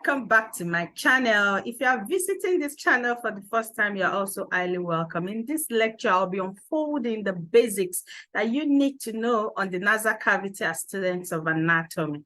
Welcome back to my channel. If you are visiting this channel for the first time, you're also highly welcome. In this lecture, I'll be unfolding the basics that you need to know on the nasal cavity as students of anatomy.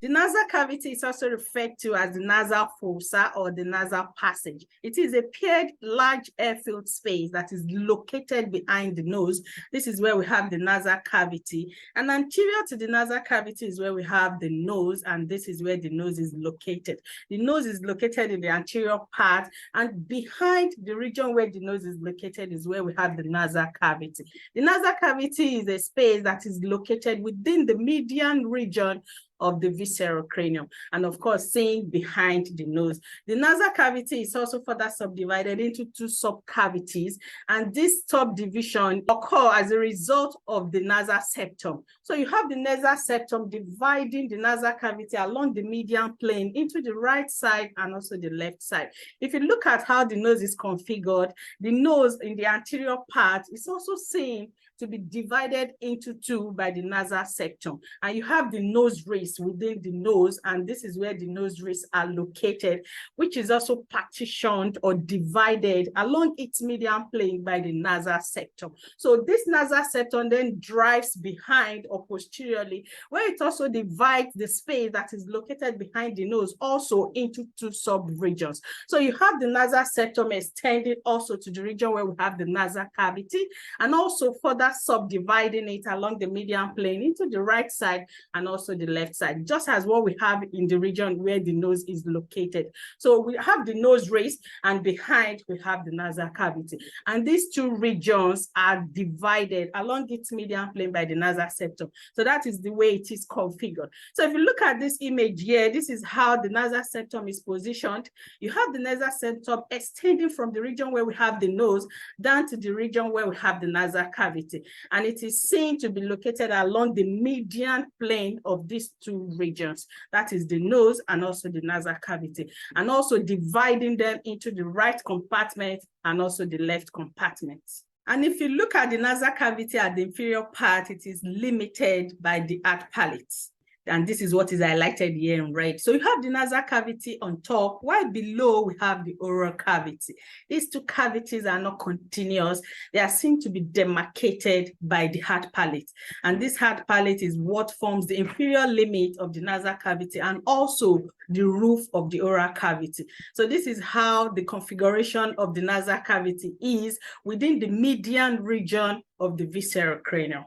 The nasal cavity is also referred to as the nasal fossa or the nasal passage. It is a paired large air-filled space that is located behind the nose. This is where we have the nasal cavity. And anterior to the nasal cavity is where we have the nose, and this is where the nose is located. The nose is located in the anterior part, and behind the region where the nose is located is where we have the nasal cavity. The nasal cavity is a space that is located within the median region of the visceral cranium, and of course seen behind the nose. The nasal cavity is also further subdivided into two subcavities, and this subdivision occurs as a result of the nasal septum. So you have the nasal septum dividing the nasal cavity along the median plane into the right side and also the left side. If you look at how the nose is configured, the nose in the anterior part is also seen to be divided into two by the nasal septum, and you have the nose race within the nose, and this is where the nose race are located, which is also partitioned or divided along its median plane by the nasal septum. So this nasal septum then drives behind or posteriorly, where it also divides the space that is located behind the nose also into two sub-regions. So you have the nasal septum extended also to the region where we have the nasal cavity, and also further subdividing it along the median plane into the right side and also the left side, just as what we have in the region where the nose is located. So we have the nose race, and behind we have the nasal cavity, and these two regions are divided along its median plane by the nasal septum. So that is the way it is configured. So if you look at this image here, this is how the nasal septum is positioned. You have the nasal septum extending from the region where we have the nose down to the region where we have the nasal cavity, and it is seen to be located along the median plane of these two regions, that is the nose and also the nasal cavity, and also dividing them into the right compartment and also the left compartment. And if you look at the nasal cavity at the inferior part, it is limited by the hard palate. And this is what is highlighted here in red. So you have the nasal cavity on top, while below we have the oral cavity. These two cavities are not continuous. They are seen to be demarcated by the hard palate. And this hard palate is what forms the inferior limit of the nasal cavity and also the roof of the oral cavity. So this is how the configuration of the nasal cavity is within the median region of the visceral cranium.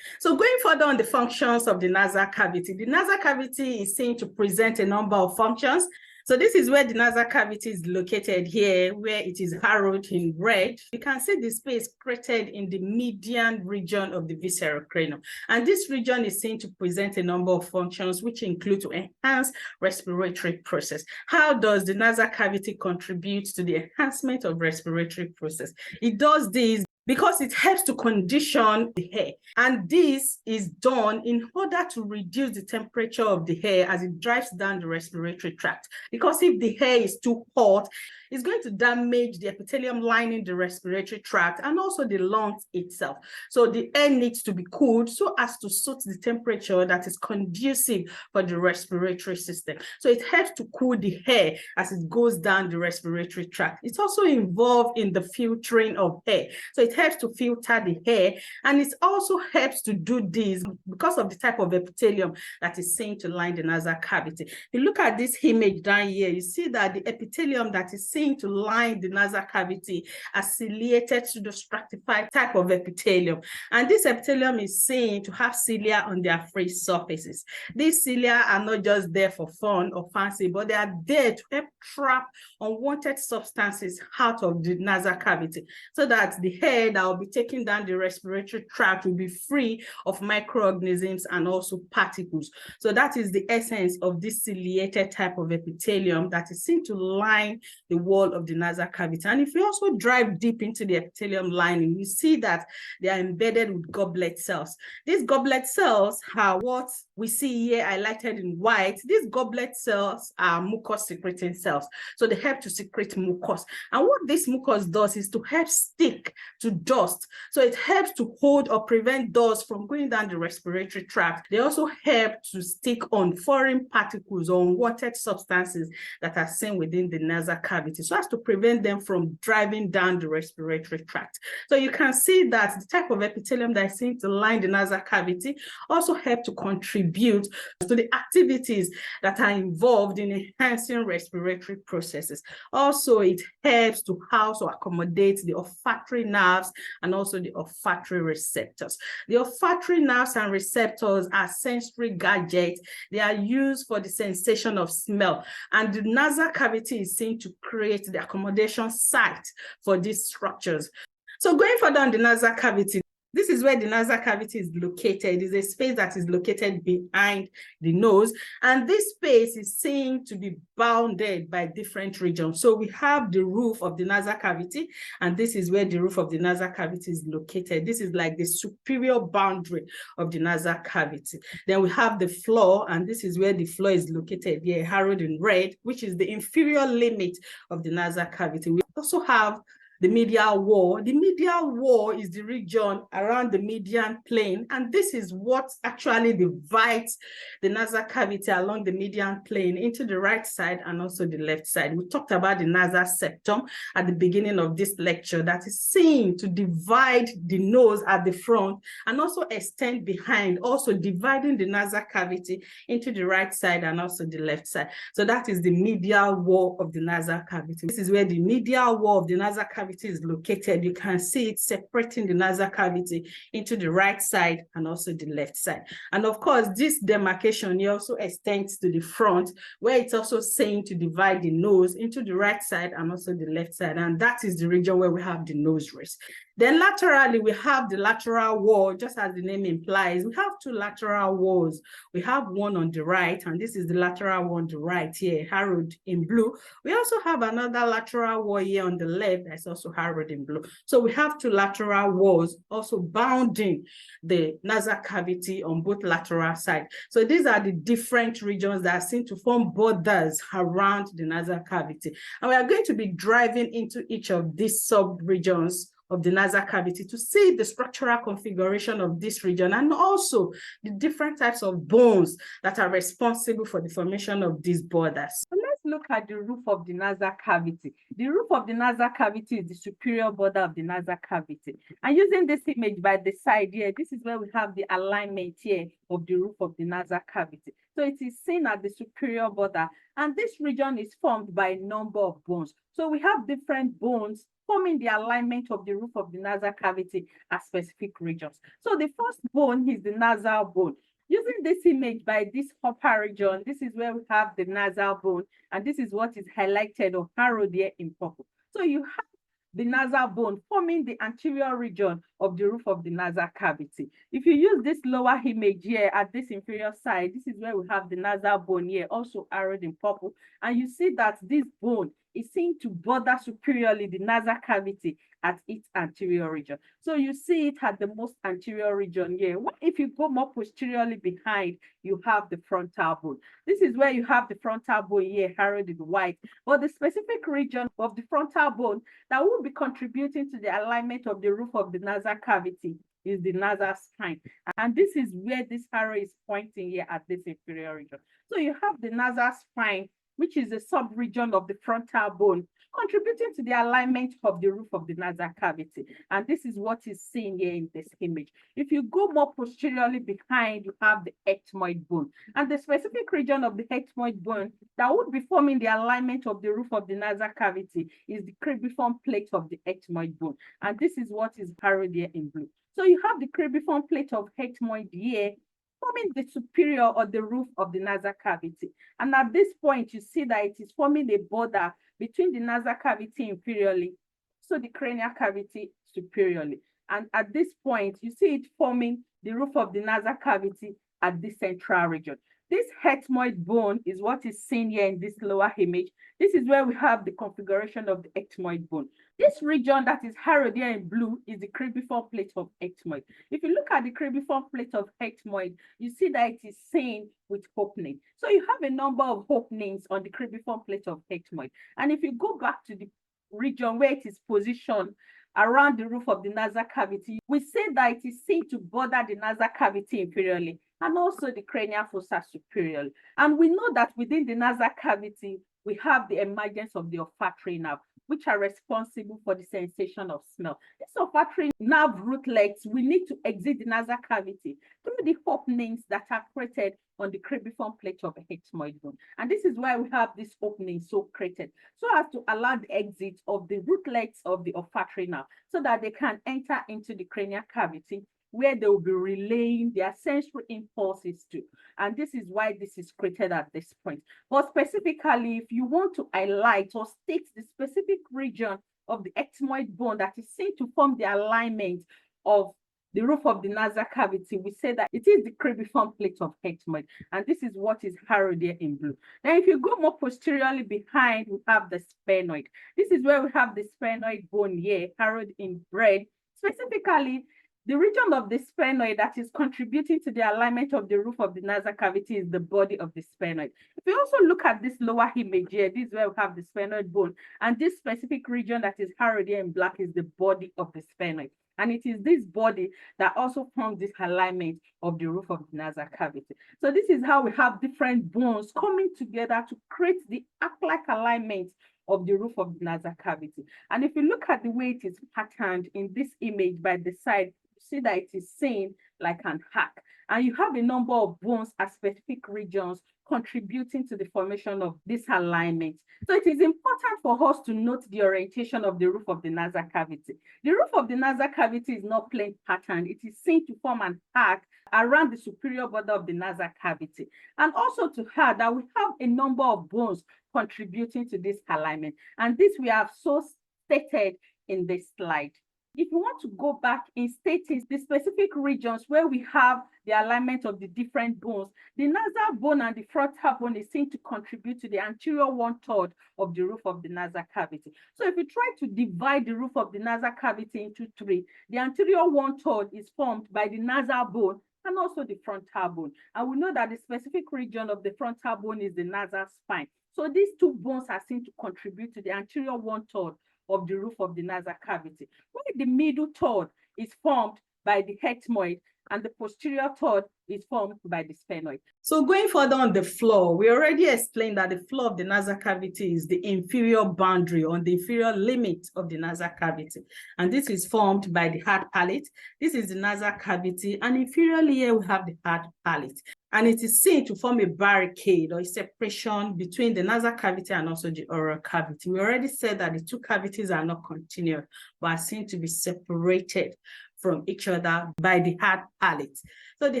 So going further on the functions of the nasal cavity is seen to present a number of functions. So this is where the nasal cavity is located here, where it is arrowed in red. You can see the space created in the median region of the visceral cranium. And this region is seen to present a number of functions, which include to enhance respiratory process. How does the nasal cavity contribute to the enhancement of respiratory process? It does this because it helps to condition the hair. And this is done in order to reduce the temperature of the hair as it drives down the respiratory tract. Because if the hair is too hot, it's going to damage the epithelium lining the respiratory tract and also the lungs itself. So the air needs to be cooled so as to suit the temperature that is conducive for the respiratory system. So it helps to cool the hair as it goes down the respiratory tract. It's also involved in the filtering of hair. So it helps to filter the hair, and it also helps to do this because of the type of epithelium that is seen to line the nasal cavity. If you look at this image down here, you see that the epithelium that is seen to line the nasal cavity are ciliated to the stratified type of epithelium, and this epithelium is seen to have cilia on their free surfaces. These cilia are not just there for fun or fancy, but they are there to help trap unwanted substances out of the nasal cavity, so that the hair that will be taking down the respiratory tract will be free of microorganisms and also particles. So that is the essence of this ciliated type of epithelium that is seen to line the wall of the nasal cavity. And if you also drive deep into the epithelium lining, you see that they are embedded with goblet cells. These goblet cells are what we see here highlighted in white. These goblet cells are mucus secreting cells. So they help to secrete mucus. And what this mucus does is to help stick to dust. So it helps to hold or prevent dust from going down the respiratory tract. They also help to stick on foreign particles or unwanted substances that are seen within the nasal cavity, so as to prevent them from driving down the respiratory tract. So you can see that the type of epithelium that is seen to line the nasal cavity also help to contribute to the activities that are involved in enhancing respiratory processes. Also, it helps to house or accommodate the olfactory nerves and also the olfactory receptors. The olfactory nerves and receptors are sensory gadgets. They are used for the sensation of smell, and the nasal cavity is seen to create the accommodation site for these structures. So going further on the nasal cavity, this is where the nasal cavity is located. It is a space that is located behind the nose, and this space is seen to be bounded by different regions. So we have the roof of the nasal cavity, and this is where the roof of the nasal cavity is located. This is like the superior boundary of the nasal cavity. Then we have the floor, and this is where the floor is located here, harrowed in red, which is the inferior limit of the nasal cavity. We also have the medial wall. The medial wall is the region around the median plane, and this is what actually divides the nasal cavity along the median plane into the right side and also the left side. We talked about the nasal septum at the beginning of this lecture, that is seen to divide the nose at the front and also extend behind, also dividing the nasal cavity into the right side and also the left side. So that is the medial wall of the nasal cavity. This is where the medial wall of the nasal cavity is located. You can see it separating the nasal cavity into the right side and also the left side. And of course, this demarcation here also extends to the front, where it's also saying to divide the nose into the right side and also the left side. And that is the region where we have the nose ridge. Then laterally, we have the lateral wall, just as the name implies. We have two lateral walls. We have one on the right, and this is the lateral one on the right here, harrowed in blue. We also have another lateral wall here on the left that's also harrowed in blue. So we have two lateral walls also bounding the nasal cavity on both lateral sides. So these are the different regions that are seen to form borders around the nasal cavity. And we are going to be driving into each of these sub-regions of the nasal cavity to see the structural configuration of this region and also the different types of bones that are responsible for the formation of these borders. So let's look at the roof of the nasal cavity. The roof of the nasal cavity is the superior border of the nasal cavity. And using this image by the side here, this is where we have the alignment here of the roof of the nasal cavity. So it is seen at the superior border, and this region is formed by a number of bones. So we have different bones forming the alignment of the roof of the nasal cavity as specific regions. So the first bone is the nasal bone. Using this image by this upper region, this is where we have the nasal bone, and this is what is highlighted or harrowed here in purple. So you have the nasal bone forming the anterior region of the roof of the nasal cavity. If you use this lower image here at this inferior side, this is where we have the nasal bone here, also arrowed in purple, and you see that this bone is seen to border superiorly the nasal cavity at its anterior region. So you see it at the most anterior region here. What if you go more posteriorly behind, you have the frontal bone. This is where you have the frontal bone here, harrowed in white. But the specific region of the frontal bone that will be contributing to the alignment of the roof of the nasal cavity is the nasal spine. And this is where this arrow is pointing here at this inferior region. So you have the nasal spine, which is a sub-region of the frontal bone, contributing to the alignment of the roof of the nasal cavity. And this is what is seen here in this image. If you go more posteriorly behind, you have the ethmoid bone. And the specific region of the ethmoid bone that would be forming the alignment of the roof of the nasal cavity is the cribriform plate of the ethmoid bone. And this is what is harrowed here in blue. So you have the cribriform plate of ethmoid here, forming the superior or the roof of the nasal cavity. And at this point, you see that it is forming a border between the nasal cavity inferiorly, so the cranial cavity superiorly. And at this point, you see it forming the roof of the nasal cavity at the central region. This ethmoid bone is what is seen here in this lower image. This is where we have the configuration of the ethmoid bone. This region that is harrowed here in blue is the cribriform plate of ethmoid. If you look at the cribriform plate of ethmoid, you see that it is seen with opening. So you have a number of openings on the cribriform plate of ethmoid. And if you go back to the region where it is positioned around the roof of the nasal cavity, we say that it is seen to border the nasal cavity inferiorly and also the cranial fossa superiorly. And we know that within the nasal cavity, we have the emergence of the olfactory nerve, which are responsible for the sensation of smell. These olfactory nerve rootlets, we need to exit the nasal cavity through the openings that are created on the cribriform plate of the ethmoid bone. And this is why we have this opening so created, so as to allow the exit of the rootlets of the olfactory nerve so that they can enter into the cranial cavity where they will be relaying their sensory impulses to. And this is why this is created at this point. But specifically, if you want to highlight or state the specific region of the ethmoid bone that is seen to form the alignment of the roof of the nasal cavity, we say that it is the cribriform plate of ethmoid, and this is what is harrowed here in blue. Then if you go more posteriorly behind, we have the sphenoid. This is where we have the sphenoid bone here, harrowed in red. Specifically, the region of the sphenoid that is contributing to the alignment of the roof of the nasal cavity is the body of the sphenoid. If you also look at this lower image here, this is where we have the sphenoid bone, and this specific region that is harrowed here in black is the body of the sphenoid. And it is this body that also forms this alignment of the roof of the nasal cavity. So this is how we have different bones coming together to create the arc-like alignment of the roof of the nasal cavity. And if you look at the way it is patterned in this image by the side, you see that it is seen like an arc. And you have a number of bones at specific regions contributing to the formation of this alignment. So it is important for us to note the orientation of the roof of the nasal cavity. The roof of the nasal cavity is not plain patterned. It is seen to form an arc around the superior border of the nasal cavity. And also to add that we have a number of bones contributing to this alignment. And this we have so stated in this slide. If you want to go back in stating the specific regions where we have the alignment of the different bones, the nasal bone and the frontal bone is seen to contribute to the anterior 1/3 of the roof of the nasal cavity. So if you try to divide the roof of the nasal cavity into three, the anterior 1/3 is formed by the nasal bone and also the frontal bone. And we know that the specific region of the frontal bone is the nasal spine. So these two bones are seen to contribute to the anterior 1/3 of the roof of the nasal cavity, where the middle third is formed by the ethmoid and the posterior third is formed by the sphenoid. So going further on the floor, we already explained that the floor of the nasal cavity is the inferior boundary on the inferior limit of the nasal cavity. And this is formed by the hard palate. This is the nasal cavity, and inferiorly here we have the hard palate. And it is seen to form a barricade or a separation between the nasal cavity and also the oral cavity. We already said that the two cavities are not continuous, but are seen to be separated from each other by the hard palate. So the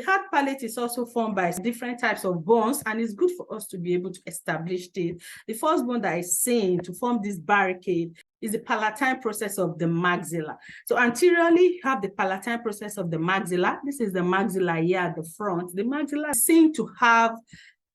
hard palate is also formed by different types of bones, and it's good for us to be able to establish this. The first bone that is seen to form this barricade is the palatine process of the maxilla. So anteriorly, you have the palatine process of the maxilla. This is the maxilla here at the front. The maxilla is seen to have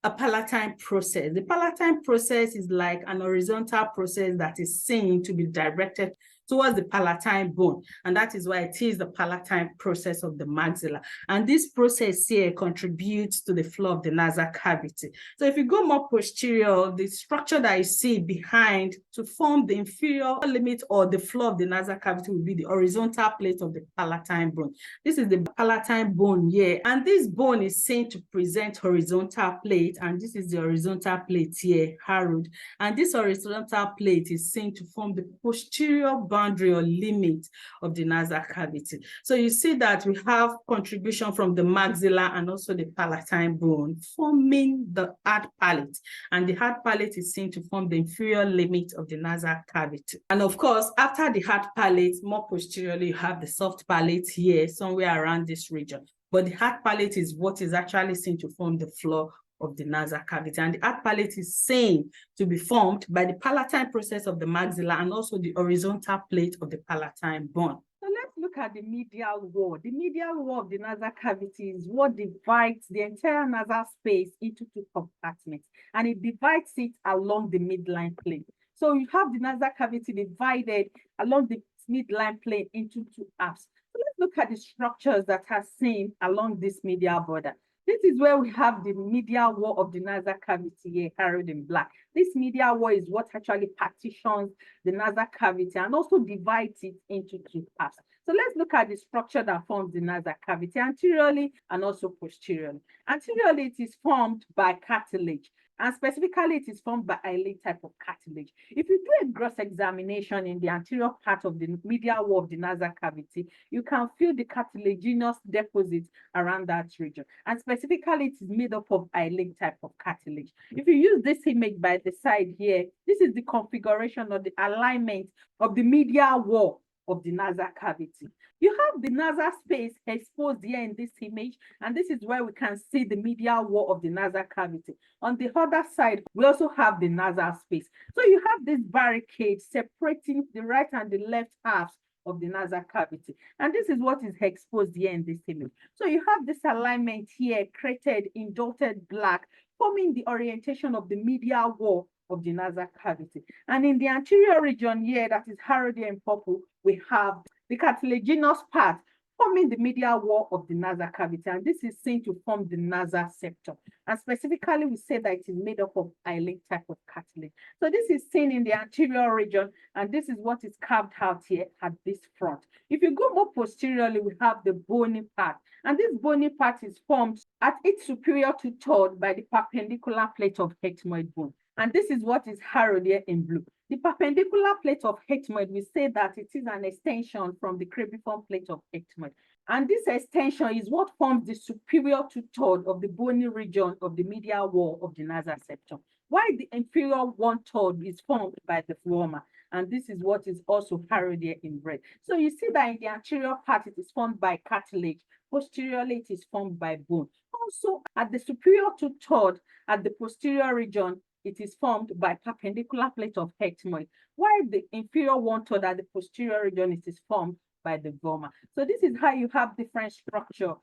a palatine process. The palatine process is like an horizontal process that is seen to be directed towards the palatine bone, and that is why it is the palatine process of the maxilla. And this process here contributes to the floor of the nasal cavity. So if you go more posterior, the structure that you see behind to form the inferior limit or the floor of the nasal cavity will be the horizontal plate of the palatine bone. This is the palatine bone here, and this bone is seen to present horizontal plate, and this is the horizontal plate here, harrowed. And this horizontal plate is seen to form the posterior boundary or limit of the nasal cavity. So you see that we have contribution from the maxilla and also the palatine bone forming the hard palate, and the hard palate is seen to form the inferior limit of the nasal cavity. And of course, after the hard palate, more posteriorly, you have the soft palate here, somewhere around this region. But the hard palate is what is actually seen to form the floor of the nasal cavity, and the hard palate is seen to be formed by the palatine process of the maxilla and also the horizontal plate of the palatine bone. So let's look look at the medial wall. The medial wall of the nasal cavity is what divides the entire nasal space into two compartments, and it divides it along the midline plane. So you have the nasal cavity divided along the midline plane into two halves. So let's look at the structures that are seen along this medial border. This is where we have the medial wall of the nasal cavity here, carried in black. This medial wall is what actually partitions the nasal cavity and also divides it into two parts. So let's look at the structure that forms the nasal cavity anteriorly and also posteriorly. Anteriorly, it is formed by cartilage, and specifically it is formed by hyaline type of cartilage. If you do a gross examination in the anterior part of the medial wall of the nasal cavity, you can feel the cartilaginous deposits around that region. And specifically, it is made up of hyaline type of cartilage. If you use this image by the side here, this is the configuration or the alignment of the medial wall of the nasal cavity. You have the nasal space exposed here in this image, and this is where we can see the medial wall of the nasal cavity. On the other side, we also have the nasal space. So you have this barricade separating the right and the left halves of the nasal cavity. And this is what is exposed here in this image. So you have this alignment here created in dotted black, forming the orientation of the medial wall of the nasal cavity. And in the anterior region here, that is harrowed in purple, we have the cartilaginous part forming the medial wall of the nasal cavity. And this is seen to form the nasal septum. And specifically, we say that it is made up of hyaline type of cartilage. So this is seen in the anterior region, and this is what is carved out here at this front. If you go more posteriorly, we have the bony part. And this bony part is formed at its superior to third by the perpendicular plate of ethmoid bone. And this is what is harrowed here in blue. The perpendicular plate of ethmoid, we say that it is an extension from the cribriform plate of ethmoid. And this extension is what forms the superior to third of the bony region of the medial wall of the nasal septum, while the inferior 1/3 is formed by the fossa. And this is what is also harrowed here in red. So you see that in the anterior part, it is formed by cartilage. Posteriorly, it is formed by bone. Also, at the superior to third, at the posterior region, it is formed by perpendicular plate of ethmoid, while the inferior 1/3 at the posterior region, it is formed by the fossa. So this is how you have different structure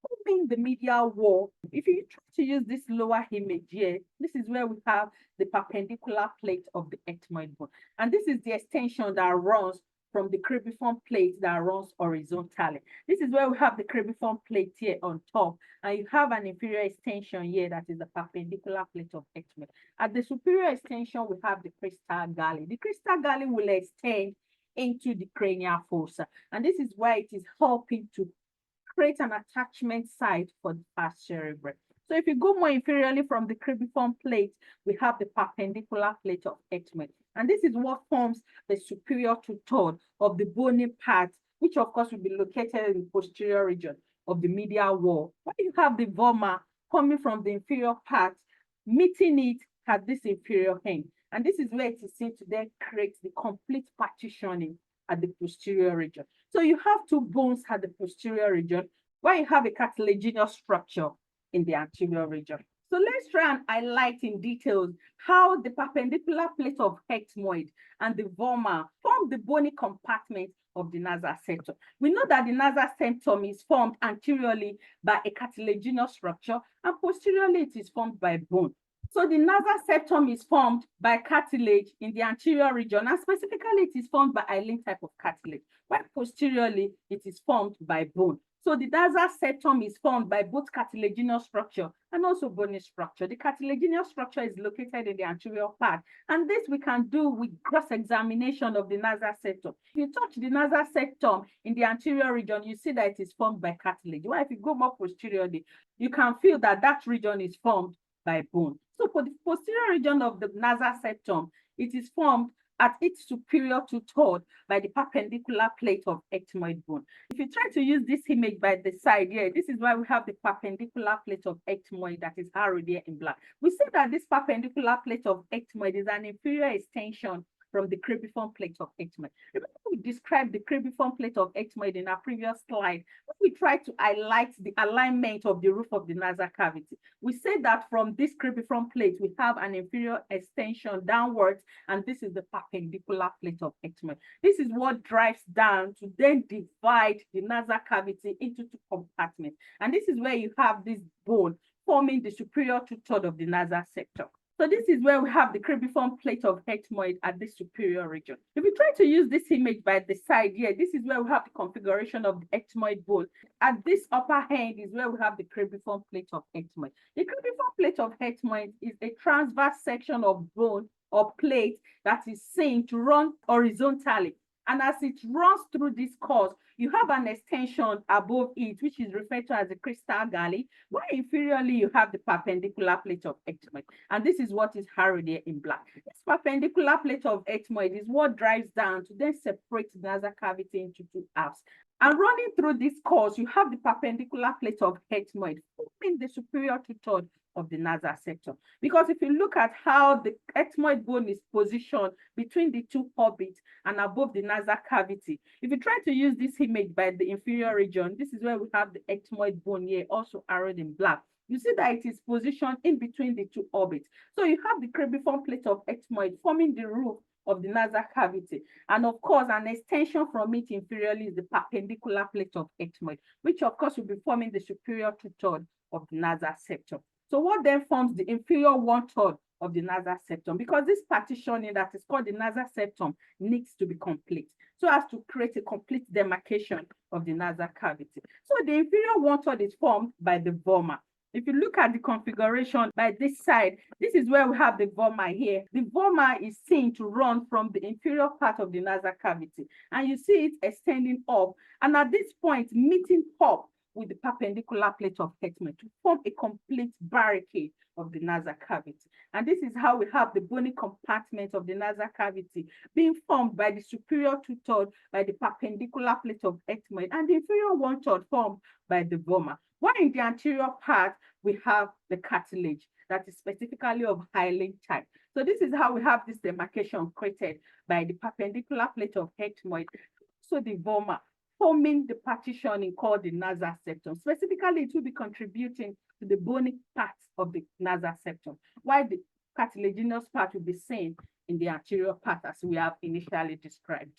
forming the medial wall. If you try to use this lower image here, this is where we have the perpendicular plate of the ethmoid bone. And this is the extension that runs from the cribriform plate that runs horizontally. This is where we have the cribriform plate here on top, and you have an inferior extension here that is the perpendicular plate of ethmoid. At the superior extension, we have the crystal galley. The crystal galley will extend into the cranial fossa, and this is why it is helping to create an attachment site for the pars cerebri. So if you go more inferiorly from the cribriform plate, we have the perpendicular plate of ethmoid. And this is what forms the superior to third of the bony part, which of course will be located in the posterior region of the medial wall. Where you have the fossa coming from the inferior part, meeting it at this inferior end. And this is where it is seen to then create the complete partitioning at the posterior region. So you have two bones at the posterior region, where you have a cartilaginous structure in the anterior region. So let's try and highlight in details how the perpendicular plate of ethmoid and the fossa form the bony compartment of the nasal septum. We know that the nasal septum is formed anteriorly by a cartilaginous structure, and posteriorly it is formed by bone. So the nasal septum is formed by cartilage in the anterior region, and specifically it is formed by hyaline type of cartilage, while posteriorly it is formed by bone. So the nasal septum is formed by both cartilaginous structure and also bony structure. The cartilaginous structure is located in the anterior part, and this we can do with cross-examination of the nasal septum. If you touch the nasal septum in the anterior region, you see that it is formed by cartilage. While if you go more posteriorly, you can feel that that region is formed by bone. So for the posterior region of the nasal septum, it is formed at its superior to third by the perpendicular plate of ethmoid bone. If you try to use this image by the side here, this is why we have the perpendicular plate of ethmoid that is harrowed here in black. We say that this perpendicular plate of ethmoid is an inferior extension from the cribriform plate of ethmoid. Remember, we described the cribriform plate of ethmoid in our previous slide. We tried to highlight the alignment of the roof of the nasal cavity. We said that from this cribriform plate, we have an inferior extension downwards, and this is the perpendicular plate of ethmoid. This is what drives down to then divide the nasal cavity into two compartments. And this is where you have this bone forming the superior two-thirds of the nasal septum. So this is where we have the cribriform plate of ethmoid at the superior region. If we try to use this image by the side here, this is where we have the configuration of the ethmoid bone. At this upper end is where we have the cribriform plate of ethmoid. The cribriform plate of ethmoid is a transverse section of bone or plate that is seen to run horizontally. And as it runs through this course, you have an extension above it, which is referred to as the crystal galley, while inferiorly you have the perpendicular plate of ethmoid. And this is what is harrowed here in black. This perpendicular plate of ethmoid is what drives down to then separate the nasal cavity into two halves. And running through this course, you have the perpendicular plate of ethmoid forming the superior two-thirds of the nasal septum. Because if you look at how the ethmoid bone is positioned between the two orbits and above the nasal cavity, if you try to use this image by the inferior region, this is where we have the ethmoid bone here, also arrowed in black. You see that it is positioned in between the two orbits. So you have the cribriform plate of ethmoid forming the roof of the nasal cavity. And of course, an extension from it inferiorly is the perpendicular plate of ethmoid, which of course will be forming the superior two-thirds of the nasal septum. So what then forms the inferior one-third of the nasal septum? Because this partitioning that is called the nasal septum needs to be complete, so as to create a complete demarcation of the nasal cavity. So the inferior one-third is formed by the vomer. If you look at the configuration by this side, this is where we have the vomer here. The vomer is seen to run from the inferior part of the nasal cavity, and you see it extending up, and at this point meeting up with the perpendicular plate of ethmoid to form a complete barricade of the nasal cavity. And this is how we have the bony compartment of the nasal cavity being formed by the superior two-thirds by the perpendicular plate of ethmoid, and the inferior one-third formed by the vomer. While in the anterior part, we have the cartilage that is specifically of hyaline type. So this is how we have this demarcation created by the perpendicular plate of ethmoid, so the vomer, forming the partitioning called the nasal septum. Specifically, it will be contributing to the bony part of the nasal septum, while the cartilaginous part will be seen in the anterior part as we have initially described.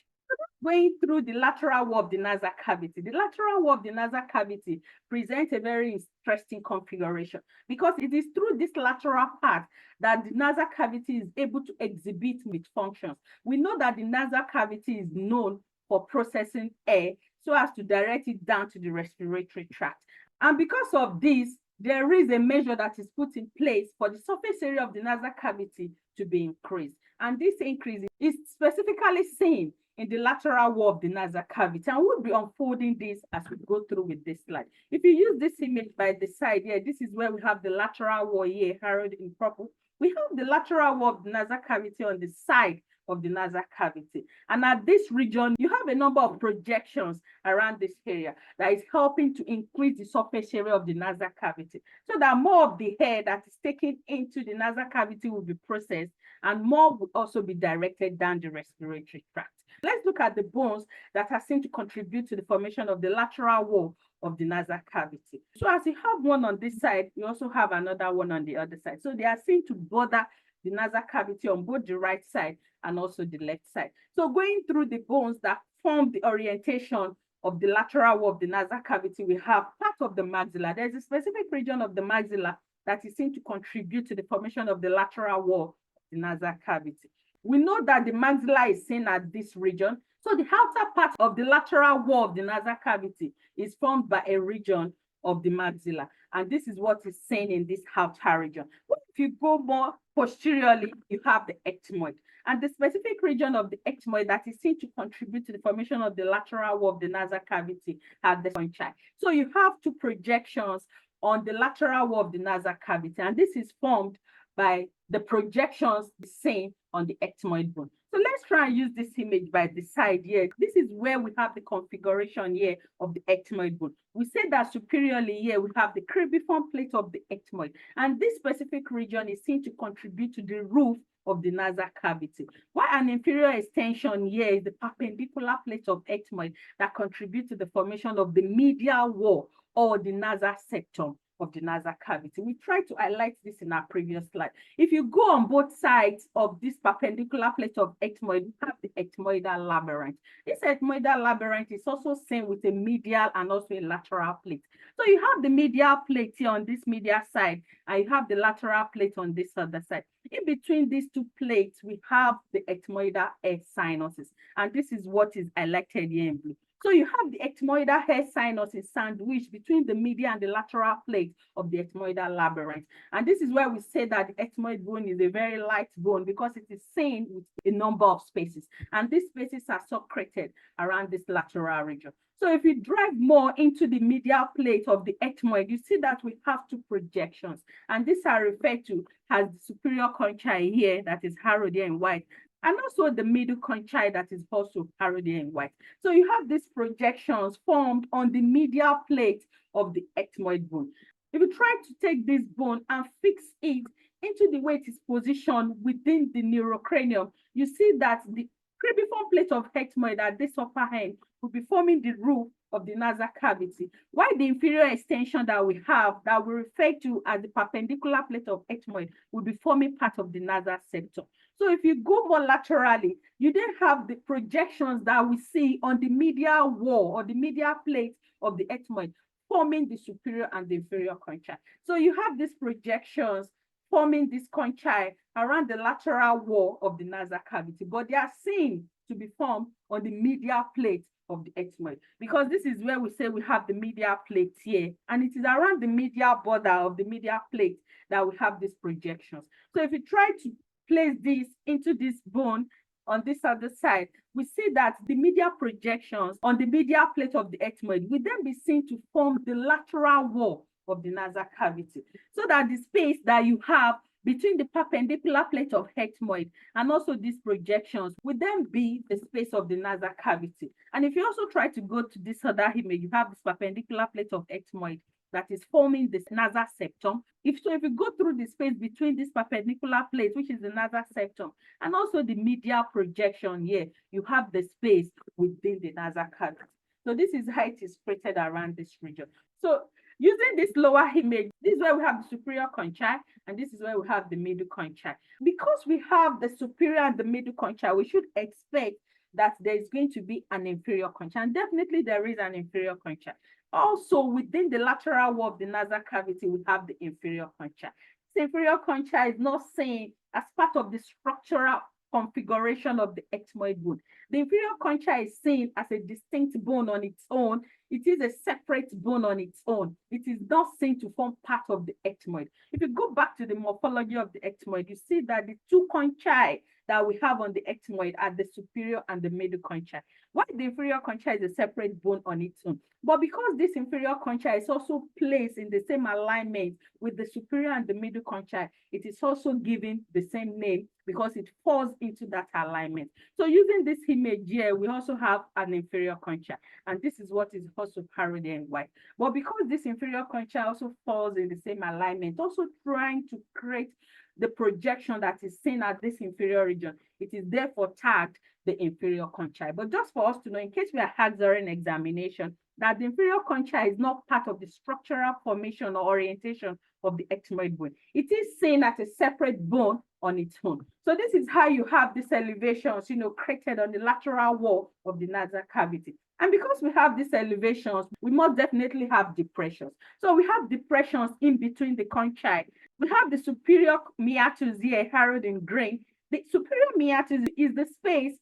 Going through the lateral wall of the nasal cavity. The lateral wall of the nasal cavity presents a very interesting configuration, because it is through this lateral part that the nasal cavity is able to exhibit its functions. We know that the nasal cavity is known for processing air so as to direct it down to the respiratory tract. And because of this, there is a measure that is put in place for the surface area of the nasal cavity to be increased. And this increase is specifically seen in the lateral wall of the nasal cavity. And we'll be unfolding this as we go through with this slide. If you use this image by the side here, this is where we have the lateral wall here, harrowed in purple. We have the lateral wall of the nasal cavity on the side of the nasal cavity. And at this region, you have a number of projections around this area that is helping to increase the surface area of the nasal cavity, so that more of the air that is taken into the nasal cavity will be processed, and more will also be directed down the respiratory tract. Let's look at the bones that are seen to contribute to the formation of the lateral wall of the nasal cavity. So as you have one on this side, you also have another one on the other side. So they are seen to border the nasal cavity on both the right side and also the left side. So going through the bones that form the orientation of the lateral wall of the nasal cavity, we have part of the maxilla. There's a specific region of the maxilla that is seen to contribute to the formation of the lateral wall of the nasal cavity. We know that the maxilla is seen at this region. So the outer part of the lateral wall of the nasal cavity is formed by a region of the maxilla. And this is what is seen in this outer region. But if you go more posteriorly, you have the ethmoid. And the specific region of the ethmoid that is seen to contribute to the formation of the lateral wall of the nasal cavity are the conchae. So you have two projections on the lateral wall of the nasal cavity, and this is formed by the projections seen on the ethmoid bone. So let's try and use this image by the side here. This is where we have the configuration here of the ethmoid bone. We said that superiorly here we have the cribriform plate of the ethmoid, and this specific region is seen to contribute to the roof of the nasal cavity. While an inferior extension here is the perpendicular plate of ethmoid that contributes to the formation of the medial wall or the nasal septum of the nasal cavity. We tried to highlight this in our previous slide. If you go on both sides of this perpendicular plate of ethmoid, we have the ethmoidal labyrinth. This ethmoidal labyrinth is also seen with a medial and also a lateral plate. So you have the medial plate here on this medial side, and you have the lateral plate on this other side. In between these two plates, we have the ethmoidal air sinuses, and this is what is highlighted here in blue. So you have the ethmoidal hair sinus sandwiched between the medial and the lateral plate of the ethmoidal labyrinth. And this is where we say that the ethmoid bone is a very light bone because it is seen with a number of spaces. And these spaces are secreted around this lateral region. So if you drive more into the medial plate of the ethmoid, you see that we have two projections. And these are referred to as the superior conchae here, that is harrowed here in white, and also the middle conchae that is also harrowed here in white. So you have these projections formed on the medial plate of the ethmoid bone. If you try to take this bone and fix it into the way it is positioned within the neurocranium, you see that the cribriform plate of ethmoid at this upper end will be forming the roof of the nasal cavity, while the inferior extension that we have, that we refer to as the perpendicular plate of ethmoid, will be forming part of the nasal septum. So if you go more laterally, you then have the projections that we see on the medial wall or the medial plate of the ethmoid, forming the superior and the inferior conchae. So you have these projections forming this conchae around the lateral wall of the nasal cavity, but they are seen to be formed on the medial plate of the ethmoid, because this is where we say we have the medial plate here, and it is around the medial border of the medial plate that we have these projections. So if you try to place this into this bone on this other side, we see that the medial projections on the medial plate of the ethmoid will then be seen to form the lateral wall of the nasal cavity, so that the space that you have between the perpendicular plate of ethmoid and also these projections would then be the space of the nasal cavity. And if you also try to go to this other image, you have this perpendicular plate of ethmoid that is forming this nasal septum. If you go through the space between this perpendicular plate, which is the nasal septum, and also the medial projection here, you have the space within the nasal cavity. So this is how it is spread around this region. So using this lower image, this is where we have the superior conchae, and this is where we have the middle conchae. Because we have the superior and the middle conchae, we should expect that there is going to be an inferior conchae, and definitely there is an inferior conchae. Also, within the lateral wall of the nasal cavity, we have the inferior conchae. This inferior conchae is not seen as part of the structural configuration of the ethmoid bone. The inferior conchae is seen as a distinct bone on its own. It is a separate bone on its own. It is not seen to form part of the ethmoid. If you go back to the morphology of the ethmoid, you see that the two conchae that we have on the ethmoid are the superior and the middle conchae, while the inferior conchae is a separate bone on its own. But because this inferior conchae is also placed in the same alignment with the superior and the middle conchae, it is also given the same name because it falls into that alignment. So using this image here, we also have an inferior conchae, and this is what is also harrowed in white. But because this inferior conchae also falls in the same alignment, also trying to create the projection that is seen at this inferior region, it is therefore tagged the inferior conchae. But just for us to know, in case we are had during examination, that the inferior conchae is not part of the structural formation or orientation of the ethmoid bone. It is seen as a separate bone on its own. So this is how you have these elevations, created on the lateral wall of the nasal cavity. And because we have these elevations, we must definitely have depressions. So we have depressions in between the conchae. We have the superior meatus here, harrowed in green. The superior meatus is the space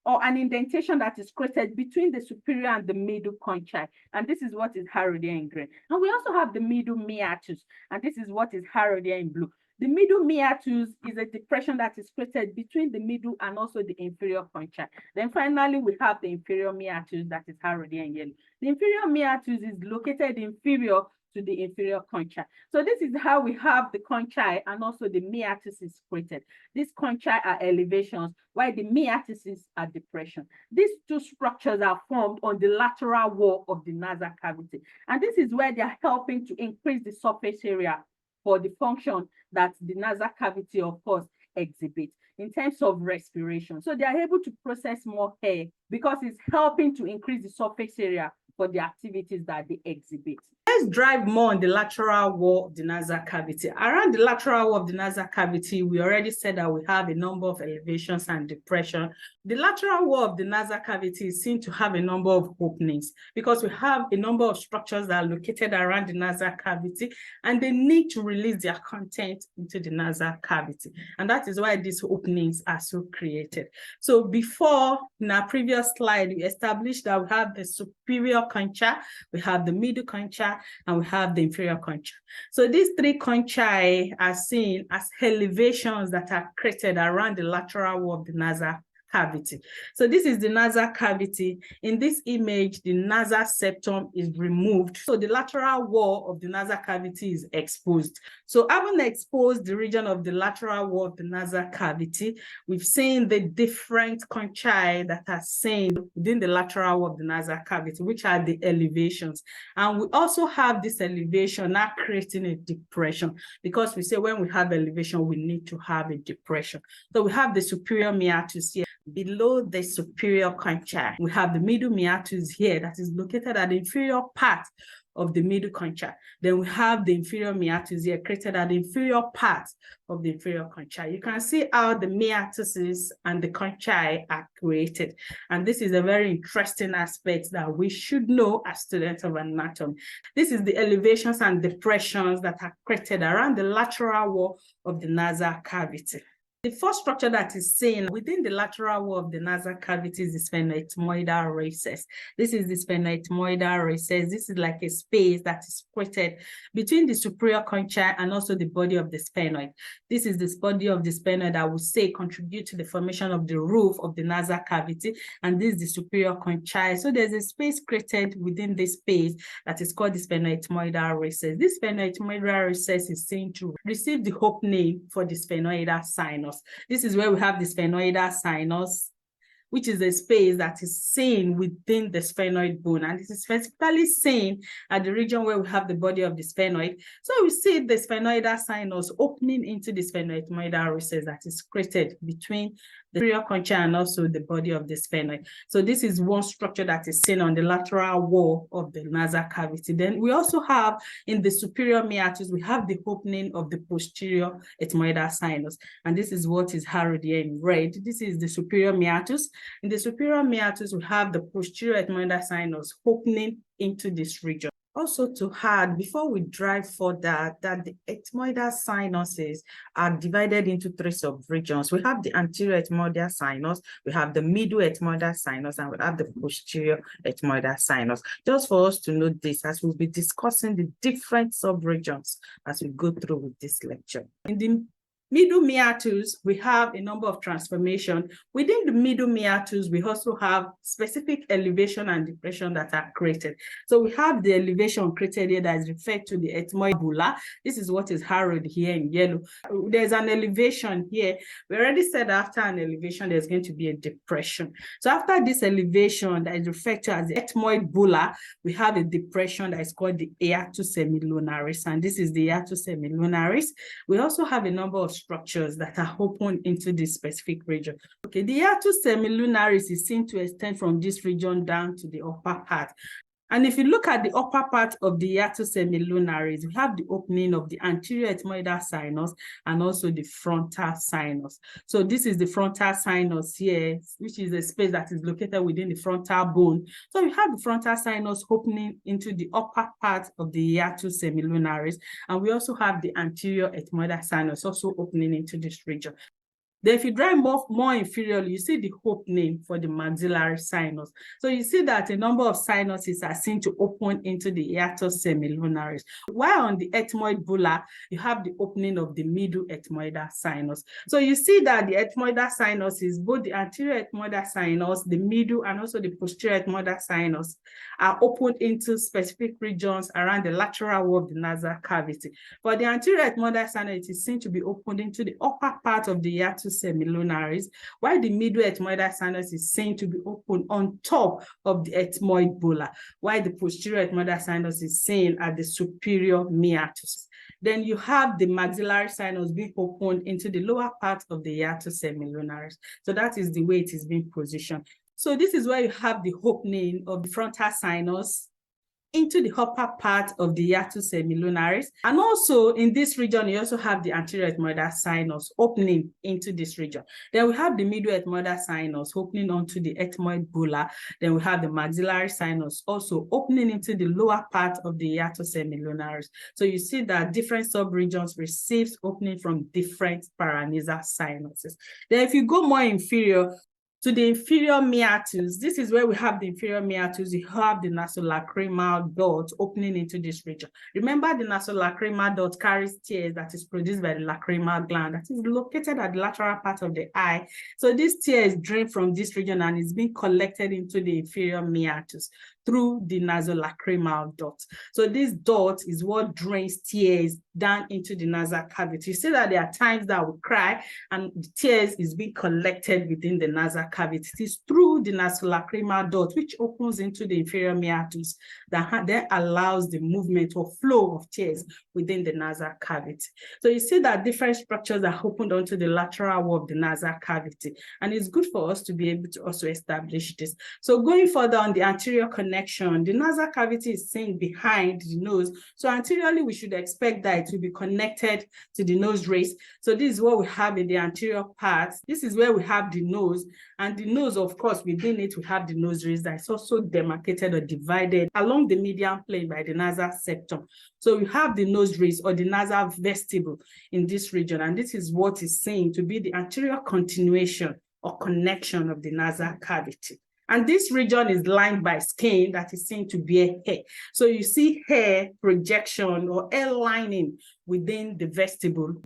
or an indentation that is created between the superior and the middle conchae. And this is what is harrowed here in green. And we also have the middle meatus, and this is what is harrowed here in blue. The middle meatus is a depression that is created between the middle and also the inferior conchae. Then finally, we have the inferior meatus that is harrowed here in yellow. The inferior meatus is located inferior to the inferior conchae. So this is how we have the conchae and also the meatus is created. These conchae are elevations, while the meatuses are depression. These two structures are formed on the lateral wall of the nasal cavity. And this is where they are helping to increase the surface area for the function that the nasal cavity, of course, exhibits. in terms of respiration. So they are able to process more air because it's helping to increase the surface area for the activities that they exhibit. Let's drive more on the lateral wall of the nasal cavity. Around the lateral wall of the nasal cavity, we already said that we have a number of elevations and depression. The lateral wall of the nasal cavity is seen to have a number of openings because we have a number of structures that are located around the nasal cavity, and they need to release their content into the nasal cavity. And that is why these openings are so created. So before, in our previous slide, we established that we have the superior concha, we have the middle concha, and we have the inferior concha. So these three conchae are seen as elevations that are created around the lateral wall of the nasal cavity. So this is the nasal cavity. In this image, the nasal septum is removed. So the lateral wall of the nasal cavity is exposed. So having exposed the region of the lateral wall of the nasal cavity, we've seen the different conchae that are seen within the lateral wall of the nasal cavity, which are the elevations. And we also have this elevation now creating a depression, because we say when we have elevation, we need to have a depression. So we have the superior meatus here. Below the superior concha, we have the middle meatus here that is located at the inferior part of the middle concha. Then we have the inferior meatus here created at the inferior part of the inferior concha. You can see how the meatuses and the conchae are created. And this is a very interesting aspect that we should know as students of anatomy. This is the elevations and depressions that are created around the lateral wall of the nasal cavity. The first structure that is seen within the lateral wall of the nasal cavity is the sphenoethmoidal recess. This is the sphenoethmoidal recess. This is like a space that is created between the superior concha and also the body of the sphenoid. This is the body of the sphenoid that we say contribute to the formation of the roof of the nasal cavity, and this is the superior concha. So there's a space created within this space that is called the sphenoethmoidal recess. This sphenoethmoidal recess is seen to receive the hope name for the sphenoidal sinus. This is where we have the sphenoidal sinus, which is a space that is seen within the sphenoid bone. And this is specifically seen at the region where we have the body of the sphenoid. So we see the sphenoidal sinus opening into the sphenoethmoidal recess that is created between the superior concha and also the body of the sphenoid. So this is one structure that is seen on the lateral wall of the nasal cavity. Then we also have in the superior meatus, we have the opening of the posterior ethmoidal sinus. And this is what is harrowed here in red. This is the superior meatus. In the superior meatus, we have the posterior ethmoidal sinus opening into this region. Also to add, before we drive further, that the ethmoidal sinuses are divided into three subregions. We have the anterior ethmoidal sinus, we have the middle ethmoidal sinus, and we have the posterior ethmoidal sinus. Just for us to know this, as we'll be discussing the different subregions as we go through with this lecture. In the middle meatus, we have a number of transformation. Within the middle meatus, we also have specific elevation and depression that are created. So we have the elevation created here that is referred to the ethmoid bulla. This is what is harrowed here in yellow. There's an elevation here. We already said after an elevation, there's going to be a depression. So after this elevation that is referred to as the ethmoid bulla, we have a depression that is called the hiatus semilunaris. And this is the hiatus semilunaris. We also have a number of structures that are open into this specific region. Okay, the hiatus semilunaris is seen to extend from this region down to the upper part. And if you look at the upper part of the hiatus semilunaris, we have the opening of the anterior ethmoidal sinus and also the frontal sinus. So this is the frontal sinus here, which is a space that is located within the frontal bone. So we have the frontal sinus opening into the upper part of the hiatus semilunaris, and we also have the anterior ethmoidal sinus also opening into this region. Then if you drive more inferiorly, you see the opening for the maxillary sinus. So you see that a number of sinuses are seen to open into the hiatus semilunaris. While on the ethmoid bulla, you have the opening of the middle ethmoidal sinus. So you see that the ethmoidal sinus is both the anterior ethmoidal sinus, the middle, and also the posterior ethmoidal sinus are opened into specific regions around the lateral wall of the nasal cavity. For the anterior ethmoidal sinus, it is seen to be opened into the upper part of the hiatus hiatus semilunaris, while the middle ethmoidal sinus is seen to be open on top of the ethmoid bulla, while the posterior ethmoidal sinus is seen at the superior meatus. Then you have the maxillary sinus being opened into the lower part of the hiatus semilunaris. So that is the way it is being positioned. So this is where you have the opening of the frontal sinus into the upper part of the hiatus semilunaris. And also in this region, you also have the anterior ethmoidal sinus opening into this region. Then we have the middle ethmoidal sinus opening onto the ethmoid bulla. Then we have the maxillary sinus also opening into the lower part of the hiatus semilunaris. So you see that different subregions receives opening from different paranasal sinuses. Then if you go more inferior, to the inferior meatus, this is where we have the inferior meatus. You have the nasolacrimal duct opening into this region. Remember, the nasolacrimal duct carries tears that is produced by the lacrimal gland that is located at the lateral part of the eye. So this tear is drained from this region and is being collected into the inferior meatus through the nasolacrimal duct. So this duct is what drains tears down into the nasal cavity. You see that there are times that we cry and the tears is being collected within the nasal cavity. It is through the nasolacrimal duct, which opens into the inferior meatus, that then allows the movement or flow of tears within the nasal cavity. So you see that different structures are opened onto the lateral wall of the nasal cavity, and it's good for us to be able to also establish this. So going further on the anterior connection, the nasal cavity is seen behind the nose. So anteriorly, we should expect that it will be connected to the nose race. So this is what we have in the anterior part. This is where we have the nose, and the nose, of course, within it, we have the nose race that is also demarcated or divided along the median plane by the nasal septum. So we have the nose race or the nasal vestibule in this region, and this is what is seen to be the anterior continuation or connection of the nasal cavity. And this region is lined by skin that is seen to be hair. So you see hair projection or hair lining within the vestibule.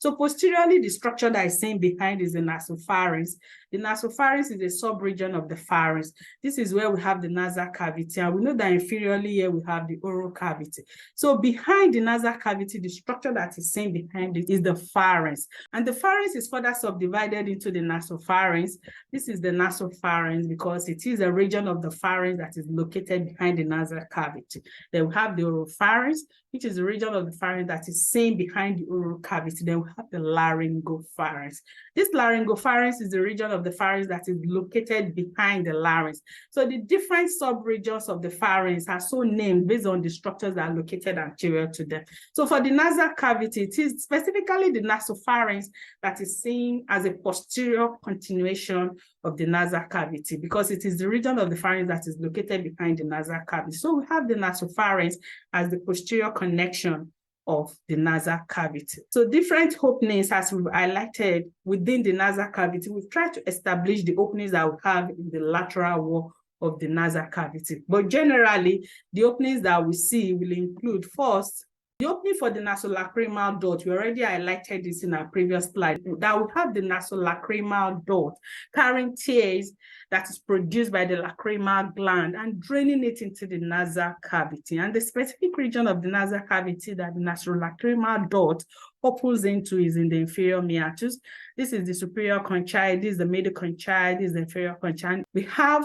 So posteriorly, the structure that is seen behind is the nasopharynx. The nasopharynx is a sub-region of the pharynx. This is where we have the nasal cavity, and we know that inferiorly here we have the oral cavity. So behind the nasal cavity, the structure that is seen behind it is the pharynx. And the pharynx is further subdivided into the nasopharynx. This is the nasopharynx because it is a region of the pharynx that is located behind the nasal cavity. Then we have the oropharynx, which is the region of the pharynx that is seen behind the oral cavity. Then we have the laryngopharynx. This laryngopharynx is the region of the pharynx that is located behind the larynx. So the different subregions of the pharynx are so named based on the structures that are located anterior to them. So for the nasal cavity, it is specifically the nasopharynx that is seen as a posterior continuation of the nasal cavity because it is the region of the pharynx that is located behind the nasal cavity. So we have the nasopharynx as the posterior connection of the nasal cavity. So different openings, as we've highlighted within the nasal cavity, we've tried to establish the openings that we have in the lateral wall of the nasal cavity. But generally, the openings that we see will include first, the opening for the nasolacrimal duct. We already highlighted this in our previous slide, that we have the nasolacrimal duct carrying tears that is produced by the lacrimal gland and draining it into the nasal cavity. And the specific region of the nasal cavity that the nasolacrimal duct opens into is in the inferior meatus. This is the superior conchae, this is the middle conchae, this is the inferior conchae. We have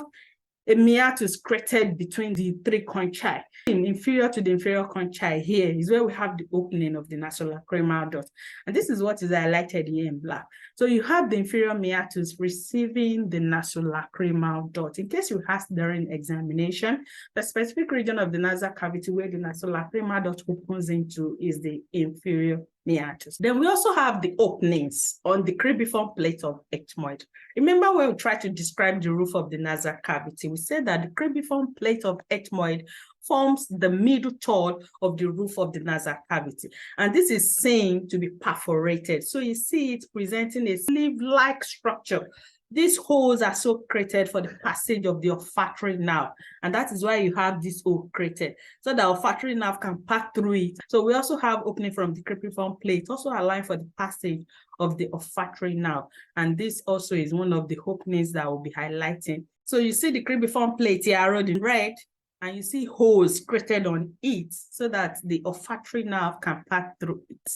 a meatus created between the three conchae. Inferior to the inferior conchae here is where we have the opening of the nasolacrimal duct. And this is what is highlighted here in black. So you have the inferior meatus receiving the nasolacrimal duct. In case you ask during examination, the specific region of the nasal cavity where the nasolacrimal duct opens into is the inferior meatus. Then we also have the openings on the cribriform plate of ethmoid. Remember when we tried to describe the roof of the nasal cavity, we said that the cribriform plate of ethmoid forms the middle third of the roof of the nasal cavity. And this is seen to be perforated. So you see it presenting a sleeve-like structure. These holes are so created for the passage of the olfactory nerve. And that is why you have this hole created, so the olfactory nerve can pass through it. So we also have opening from the cribriform plate, also allowing for the passage of the olfactory nerve. And this also is one of the openings that we'll be highlighting. So you see the cribriform plate here arrowed in red, and you see holes created on it so that the olfactory nerve can pass through it.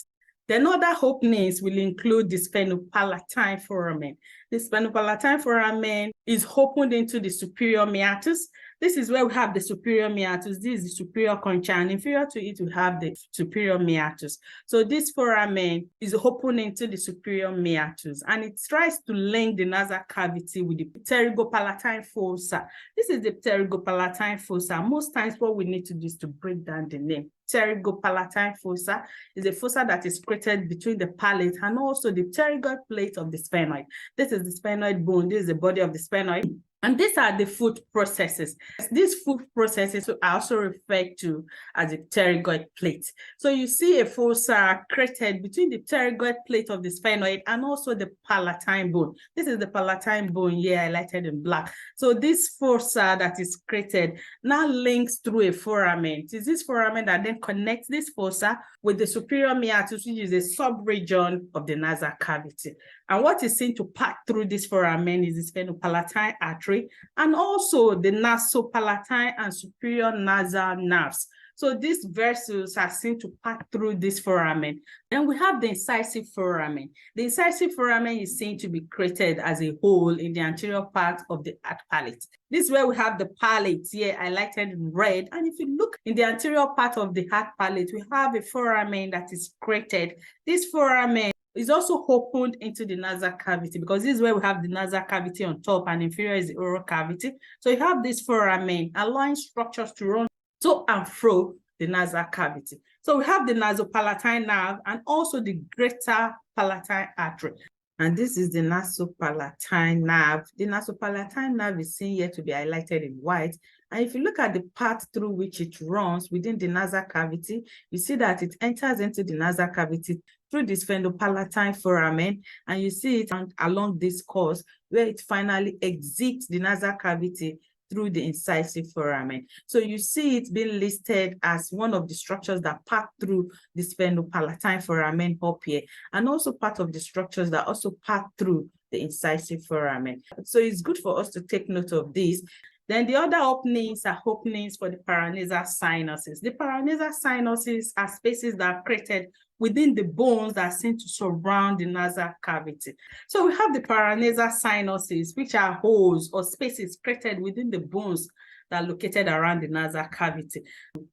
Then other openings will include the sphenopalatine foramen. The sphenopalatine foramen is opened into the superior meatus. This is where we have the superior meatus. This is the superior conchae, and inferior to it we have the superior meatus. So this foramen is opened into the superior meatus, and it tries to link the nasal cavity with the pterygopalatine fossa. This is the pterygopalatine fossa. Most times what we need to do is to break down the name. Pterygopalatine fossa is a fossa that is created between the palate and also the pterygoid plate of the sphenoid. This is the sphenoid bone. This is the body of the sphenoid. And these are the foot processes. These foot processes are also referred to as the pterygoid plate. So you see a fossa created between the pterygoid plate of the sphenoid and also the palatine bone. This is the palatine bone here highlighted in black. So this fossa that is created now links through a foramen. It is this foramen that then connects this fossa with the superior meatus, which is a sub-region of the nasal cavity. And what is seen to pass through this foramen is the sphenopalatine artery and also the nasopalatine and superior nasal nerves. So these vessels are seen to pass through this foramen. Then we have the incisive foramen. The incisive foramen is seen to be created as a hole in the anterior part of the hard palate. This is where we have the palate here highlighted in red. And if you look in the anterior part of the hard palate, we have a foramen that is created. This foramen is also opened into the nasal cavity because this is where we have the nasal cavity on top and inferior is the oral cavity. So you have this foramen allowing structures to run to and fro the nasal cavity. So we have the nasopalatine nerve and also the greater palatine artery. And this is the nasopalatine nerve. The nasopalatine nerve is seen here to be highlighted in white. And if you look at the path through which it runs within the nasal cavity, you see that it enters into the nasal cavity through the sphenopalatine foramen, and you see it along this course where it finally exits the nasal cavity through the incisive foramen. So you see it being listed as one of the structures that pass through the sphenopalatine foramen up here, and also part of the structures that also pass through the incisive foramen. So it's good for us to take note of this. Then the other openings are openings for the paranasal sinuses. The paranasal sinuses are spaces that are created within the bones that are seen to surround the nasal cavity. So we have the paranasal sinuses, which are holes or spaces created within the bones that are located around the nasal cavity.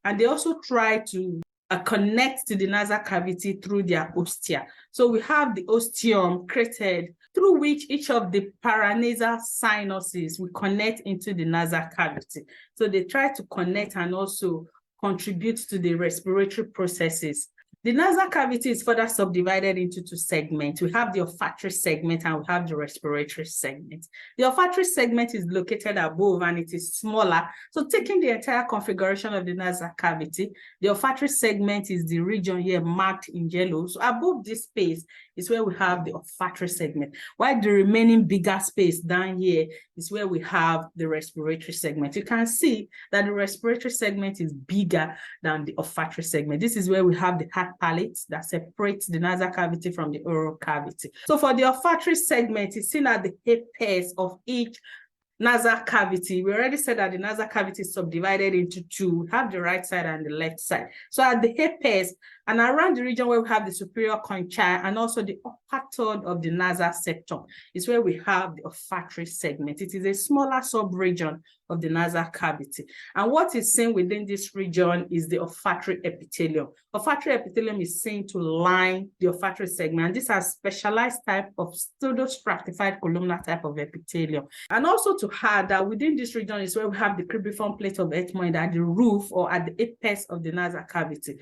And they also try to connect to the nasal cavity through their ostia. So we have the ostium created through which each of the paranasal sinuses will connect into the nasal cavity. So they try to connect and also contribute to the respiratory processes. The nasal cavity is further subdivided into two segments. We have the olfactory segment and we have the respiratory segment. The olfactory segment is located above and it is smaller. So taking the entire configuration of the nasal cavity, the olfactory segment is the region here marked in yellow. So above this space is where we have the olfactory segment, while the remaining bigger space down here is where we have the respiratory segment. You can see that the respiratory segment is bigger than the olfactory segment. This is where we have the hard palate that separates the nasal cavity from the oral cavity. So for the olfactory segment, it's seen at the apex of each nasal cavity. We already said that the nasal cavity is subdivided into two. We have the right side and the left side. So at the apex and around the region where we have the superior conchae and also the upper third of the nasal septum is where we have the olfactory segment. It is a smaller sub-region of the nasal cavity. And what is seen within this region is the olfactory epithelium. Olfactory epithelium is seen to line the olfactory segment. And this is a specialized type of pseudostratified columnar type of epithelium. And also to add that within this region is where we have the cribriform plate of ethmoid at the roof or at the apex of the nasal cavity.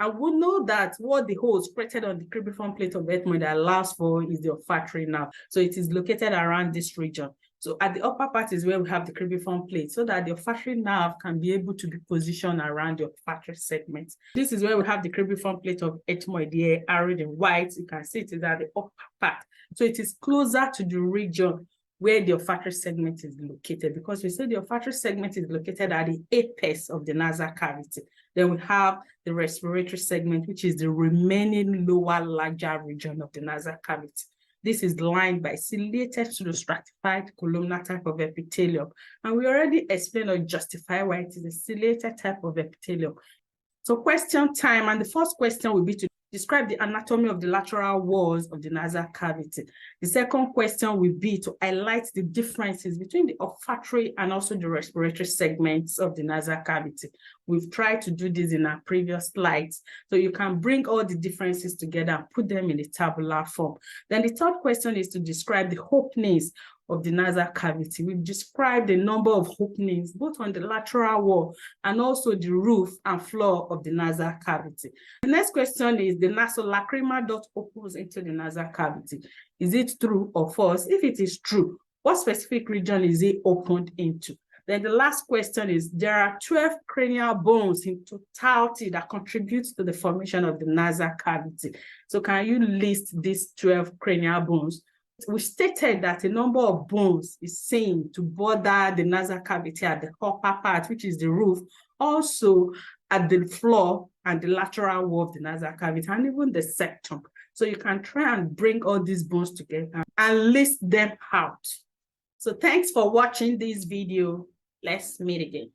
And we know that what the holes created on the cribriform plate of ethmoid allows for is the olfactory nerve. So it is located around this region. So at the upper part is where we have the cribriform plate so that the olfactory nerve can be able to be positioned around the olfactory segment. This is where we have the cribriform plate of ethmoid here, arrayed in white. You can see it is at the upper part. So it is closer to the region where the olfactory segment is located, because we say the olfactory segment is located at the apex of the nasal cavity. Then we have the respiratory segment, which is the remaining lower, larger region of the nasal cavity. This is lined by ciliated pseudostratified columnar type of epithelium. And we already explained or justified why it is a ciliated type of epithelium. So question time, and the first question will be to Describe the anatomy of the lateral walls of the nasal cavity. The second question will be to highlight the differences between the olfactory and also the respiratory segments of the nasal cavity. We've tried to do this in our previous slides, so you can bring all the differences together and put them in a tabular form. Then the third question is to describe the openings of the nasal cavity. We've described the number of openings, both on the lateral wall and also the roof and floor of the nasal cavity. The next question is the nasolacrimal duct opens into the nasal cavity. Is it true or false? If it is true, what specific region is it opened into? Then the last question is, there are 12 cranial bones in totality that contribute to the formation of the nasal cavity. So can you list these 12 cranial bones? We stated that a number of bones is seen to border the nasal cavity at the upper part, which is the roof, also at the floor and the lateral wall of the nasal cavity, and even the septum. So you can try and bring all these bones together and list them out. So thanks for watching this video. Let's meet again.